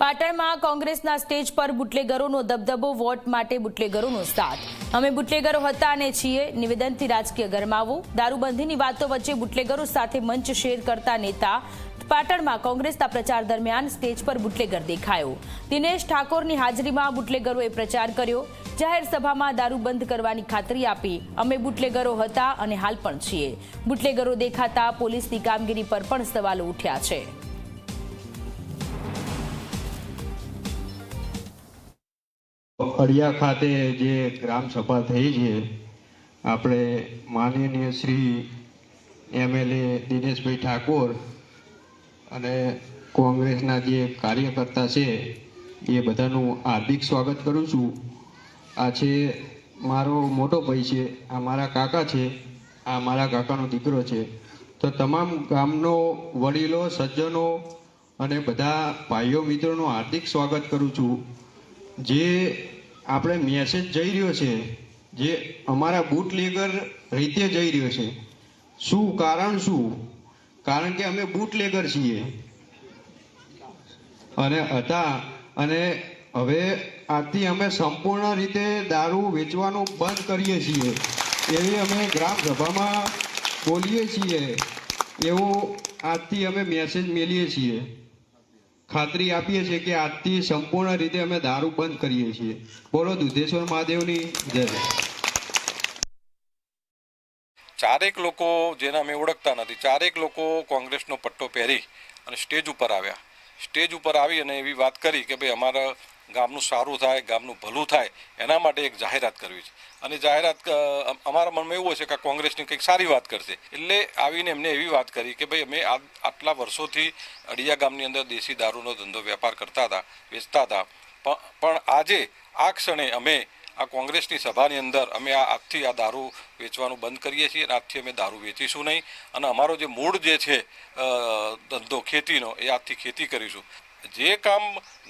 પાટણમાં કોંગ્રેસના સ્ટેજ પર બુટલેગરોનો દબદબો, વોટ માટે બુટલેગરોનો સાથ। અમે બુટલેગરો હતા અને છીએ, નિવેદનથી રાજકીય ગરમાવો। દારૂબંધીની વાતો વચ્ચે બુટલેગરો સાથે મંચ શેર કરતા નેતા। પાટણમાં કોંગ્રેસના પ્રચાર દરમિયાન સ્ટેજ પર બુટલેગર દેખાયો। દિનેશ ઠાકોરની હાજરીમાં બુટલેગરોએ પ્રચાર કર્યો। જાહેર સભામાં દારૂ બંધ કરવાની ખાતરી આપી। અમે બુટલેગરો હતા અને હાલ પણ છીએ। બુટલેગરો દેખાતા પોલીસની કામગીરી પર પણ સવાલો ઉઠ્યા છે। અડિયા ખાતે જે ગ્રામ સભા થઈ છે, આપણે માનનીય શ્રી એમએલએ દિનેશભાઈ ઠાકોર અને કોંગ્રેસના જે કાર્યકર્તા છે એ બધાનું હાર્દિક સ્વાગત કરું છું। આ છે મારો મોટો ભાઈ છે, આ મારા કાકા છે, આ મારા કાકાનો દીકરો છે। તો તમામ ગામનો વડીલો, સજ્જનો અને બધા ભાઈઓ મિત્રોનું હાર્દિક સ્વાગત કરું છું। જે આપણે મેસેજ જઈ રહ્યો છે, જે અમારા બુટલેગર રીતે જઈ રહ્યો છે, શું કારણ શું? કારણ કે અમે બુટલેગર છીએ અને હતા, અને હવે આજથી અમે સંપૂર્ણ રીતે દારૂ વેચવાનું બંધ કરીએ છીએ એવી અમે ગ્રામ સભામાં બોલીએ છીએ। એવો આજથી અમે મેસેજ મેલીએ છીએ, ખાતરી આપીએ છીએ કે આજથી સંપૂર્ણ રીતે અમે દારૂ બંધ કરીએ છીએ। બોલો દુધેશ્વર મહાદેવની જય। ચારેક લોકો જેને અમે ઓળખતા નથી, ચારેક લોકો કોંગ્રેસનો પટ્ટો પહેરી અને સ્ટેજ ઉપર આવ્યા। સ્ટેજ ઉપર આવી અને એવી વાત કરી કે ભાઈ અમારા ગામનું સારું થાય, ગામનું ભલું થાય, એના માટે એક જાહેરાત કરવી છે। અને જાહેરાત અમારા મનમાં એવું હશે કે કોંગ્રેસની કંઈક સારી વાત કરશે, એટલે આવીને એમને એવી વાત કરી કે ભાઈ અમે આટલા વર્ષોથી અડિયા ગામની અંદર દેશી દારૂનો ધંધો વેપાર કરતા હતા, વેચતા હતા, પણ આજે આ ક્ષણે અમે આ કોંગ્રેસની સભાની અંદર અમે આજથી આ દારૂ વેચવાનું બંધ કરીએ છીએ અને આજથી અમે દારૂ વેચીશું નહીં, અને અમારો જે મૂળ જે છે ધંધો ખેતીનો, એ આજથી ખેતી કરીશું। જે કામ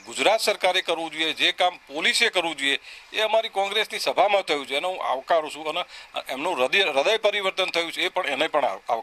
ગુજરાત સરકારે કરવું જોઈએ, જે કામ પોલીસે કરવું જોઈએ, એ અમારી કોંગ્રેસની સભામાં થયું છે, એનો હું આવકારું છું, અને એમનું હૃદય પરિવર્તન થયું છે, એ પણ એને પણ આવકાર